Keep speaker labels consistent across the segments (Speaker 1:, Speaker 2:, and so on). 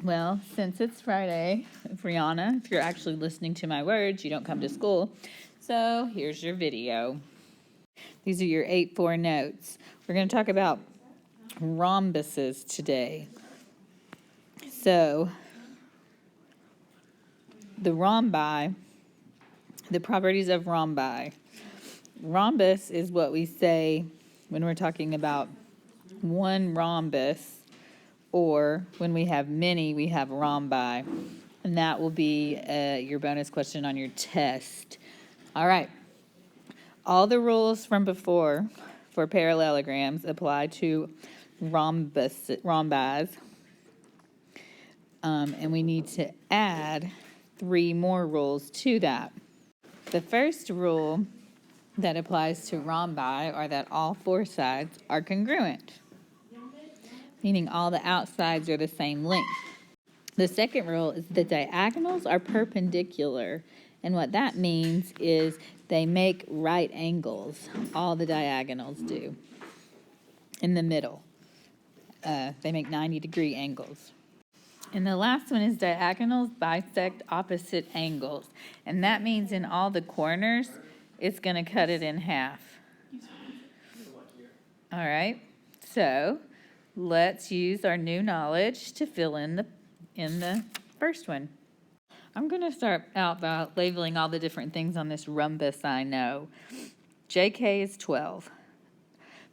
Speaker 1: Well, since it's Friday, Brianna, if you're actually listening to my words, you don't come to school. So here's your video. These are your 8-4 notes. We're going to talk about rhombuses today. So the rhombi, the properties of rhombi. Rhombus is what we say when we're talking about one rhombus, or when we have many, we have rhombi. And that will be your bonus question on your test. All right. All the rules from before for parallelograms apply to rhombis. And we need to add 3 more rules to that. The first rule that applies to rhombi are that all 4 sides are congruent, meaning all the outsides are the same length. The second rule is the diagonals are perpendicular, and what that means is they make right angles. All the diagonals do. In the middle, they make 90-degree angles. And the last one is diagonals bisect opposite angles, and that means in all the corners, it's going to cut it in half. All right, so let's use our new knowledge to fill in the first one. I'm going to start out by labeling all the different things on this rhombus I know. JK is 12.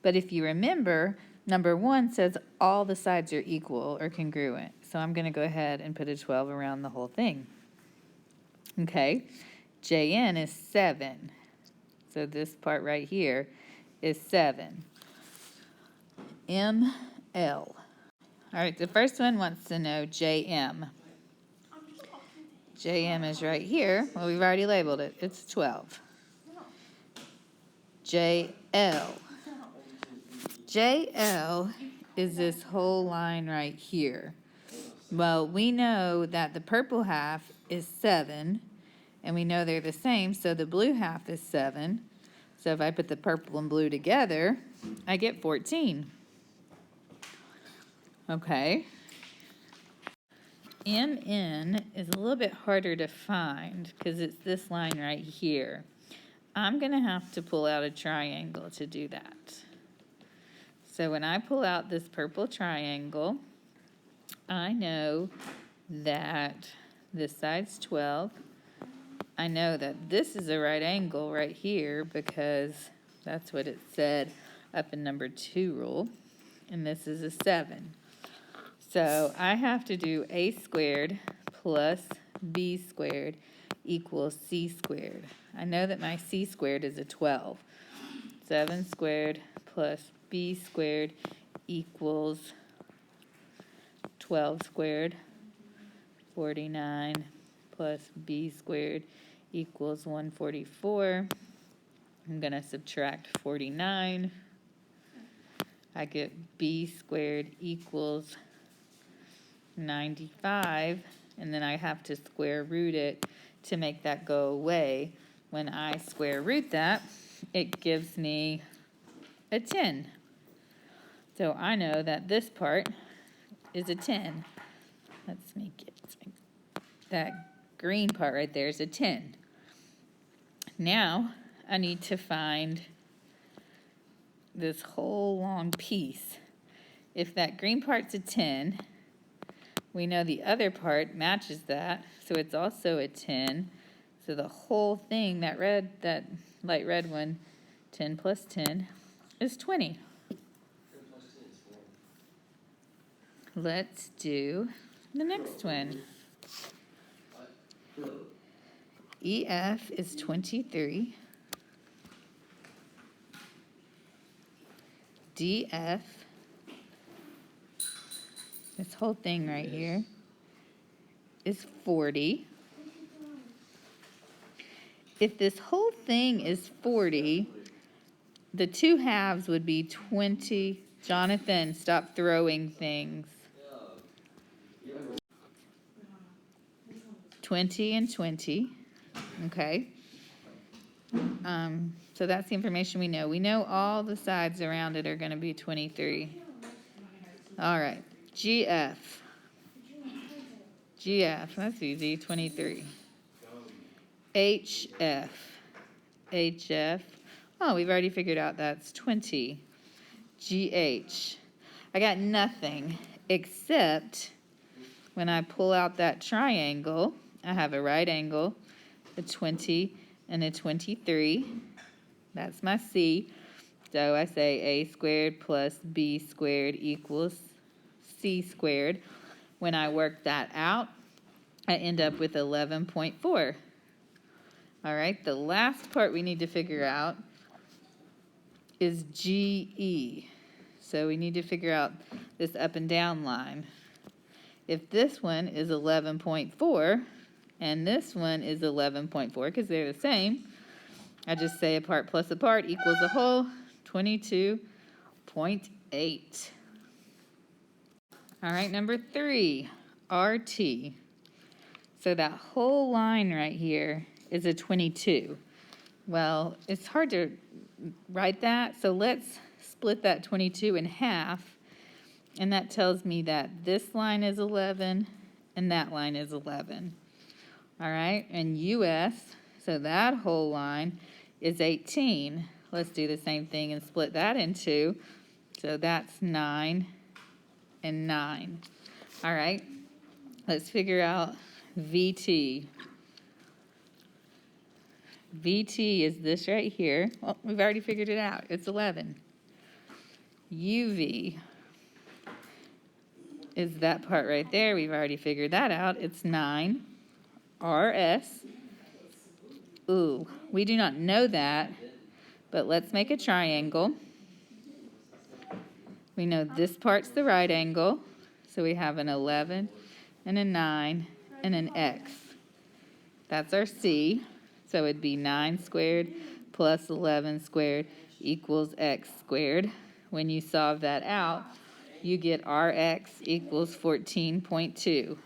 Speaker 1: But if you remember, number 1 says all the sides are equal or congruent. So I'm going to go ahead and put a 12 around the whole thing. Okay, JN is 7. So this part right here is 7. ML. All right, the first one wants to know JM. JM is right here. Well, we've already labeled it. It's 12. JL. JL is this whole line right here. Well, we know that the purple half is 7, and we know they're the same, so the blue half is 7. So if I put the purple and blue together, I get 14. Okay. MN is a little bit harder to find because it's this line right here. I'm going to have to pull out a triangle to do that. So when I pull out this purple triangle, I know that this side's 12. I know that this is a right angle right here because that's what it said up in number 2 rule. And this is a 7. So I have to do a squared plus b squared equals c squared. I know that my c squared is a 12. 7 squared plus b squared equals 12 squared. 49 plus b squared equals 144. I'm going to subtract 49. I get b squared equals 95, and then I have to square root it to make that go away. When I square root that, it gives me a 10. So I know that this part is a 10. Let's make it. That green part right there is a 10. Now I need to find this whole long piece. If that green part's a 10, we know the other part matches that, so it's also a 10. So the whole thing, that light red one, 10 plus 10 is 20. Let's do the next one. EF is 23. DF, this whole thing right here, is 40. If this whole thing is 40, the 2 halves would be 20. Jonathan, stop throwing things. 20 and 20. Okay. So that's the information we know. We know all the sides around it are going to be 23. All right. GF. GF, that's easy, 23. HF. HF. Oh, we've already figured out that's 20. GH. I got nothing except when I pull out that triangle, I have a right angle, a 20 and a 23. That's my C. So I say A squared plus B squared equals C squared. When I work that out, I end up with 11.4. All right, the last part we need to figure out is GE. So we need to figure out this up and down line. If this one is 11.4 and this one is 11.4, because they're the same, I just say a part plus a part equals a whole, 22.8. All right, number 3, RT. So that whole line right here is a 22. Well, it's hard to write that, so let's split that 22 in half, and that tells me that this line is 11 and that line is 11. All right, and US, so that whole line is 18. Let's do the same thing and split that in 2. So that's 9 and 9. All right, let's figure out VT. VT is this right here. Well, we've already figured it out. It's 11. UV is that part right there. We've already figured that out. It's 9. RS. Ooh, we do not know that, but let's make a triangle. We know this part's the right angle, so we have an 11 and a 9 and an X. That's our C. So it'd be 9 squared plus 11 squared equals X squared. When you solve that out, you get Rx equals 14.2.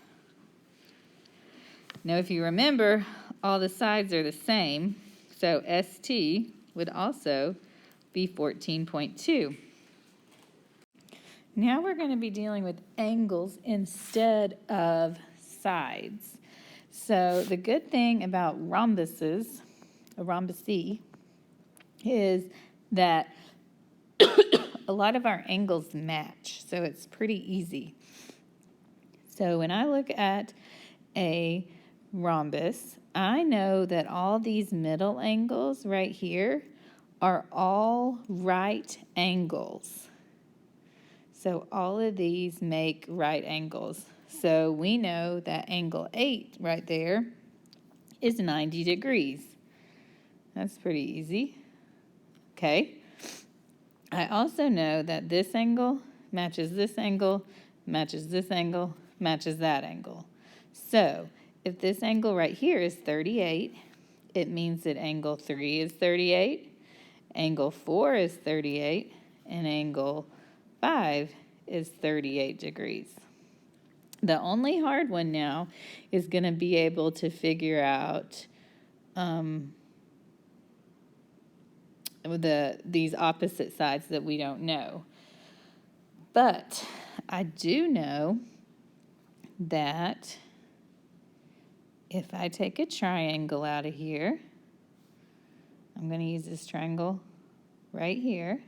Speaker 1: Now, if you remember, all the sides are the same, so ST would also be 14.2. Now we're going to be dealing with angles instead of sides. So the good thing about rhombuses, a rhombus, is that a lot of our angles match, so it's pretty easy. So when I look at a rhombus, I know that all these middle angles right here are all right angles. So all of these make right angles. So we know that angle 8 right there is 90 degrees. That's pretty easy. Okay. I also know that this angle matches this angle, matches this angle, matches that angle. So if this angle right here is 38, it means that angle 3 is 38, angle 4 is 38, and angle 5 is 38 degrees. The only hard one now is going to be able to figure out these opposite sides that we don't know. But I do know that if I take a triangle out of here, I'm going to use this triangle right here.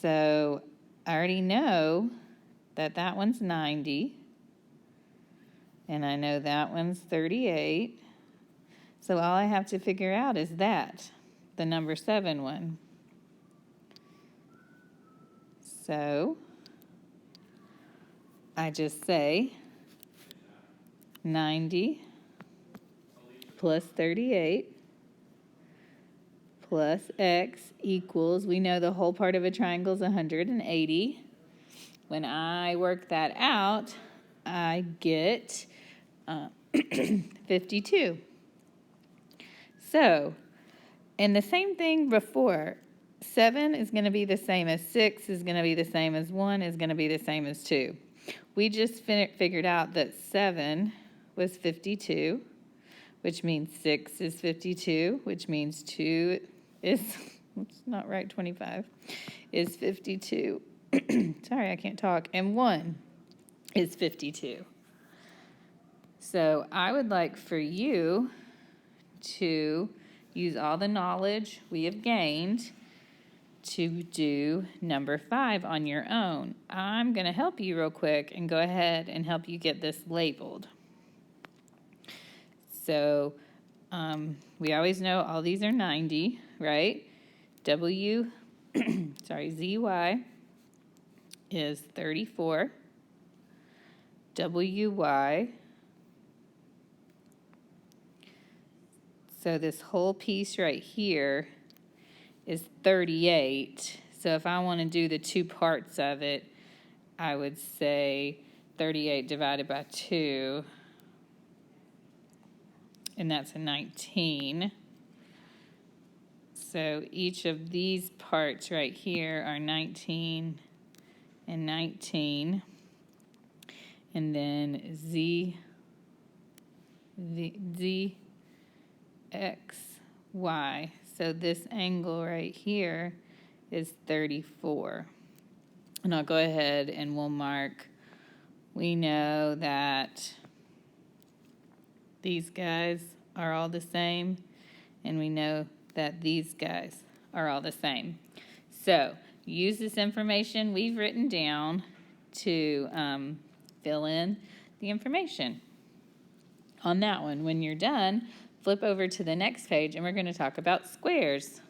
Speaker 1: So I already know that that one's 90, and I know that one's 38. So all I have to figure out is that, the number 7 one. So I just say 90 plus 38 plus X equals, we know the whole part of a triangle is 180. When I work that out, I get 52. So, and the same thing before, 7 is going to be the same as 6, is going to be the same as 1, is going to be the same as 2. We just figured out that 7 was 52, which means 6 is 52, which means 2 is, it's not right, 25, is 52. Sorry, I can't talk. And 1 is 52. So I would like for you to use all the knowledge we have gained to do number 5 on your own. I'm going to help you real quick and go ahead and help you get this labeled. So we always know all these are 90, right? ZY is 34. WY. So this whole piece right here is 38. So if I want to do the 2 parts of it, I would say 38 divided by 2, and that's a 19. So each of these parts right here are 19 and 19. And then ZXY. So this angle right here is 34. And I'll go ahead and we'll mark, we know that these guys are all the same, and we know that these guys are all the same. So use this information we've written down to fill in the information on that one. When you're done, flip over to the next page and we're going to talk about squares.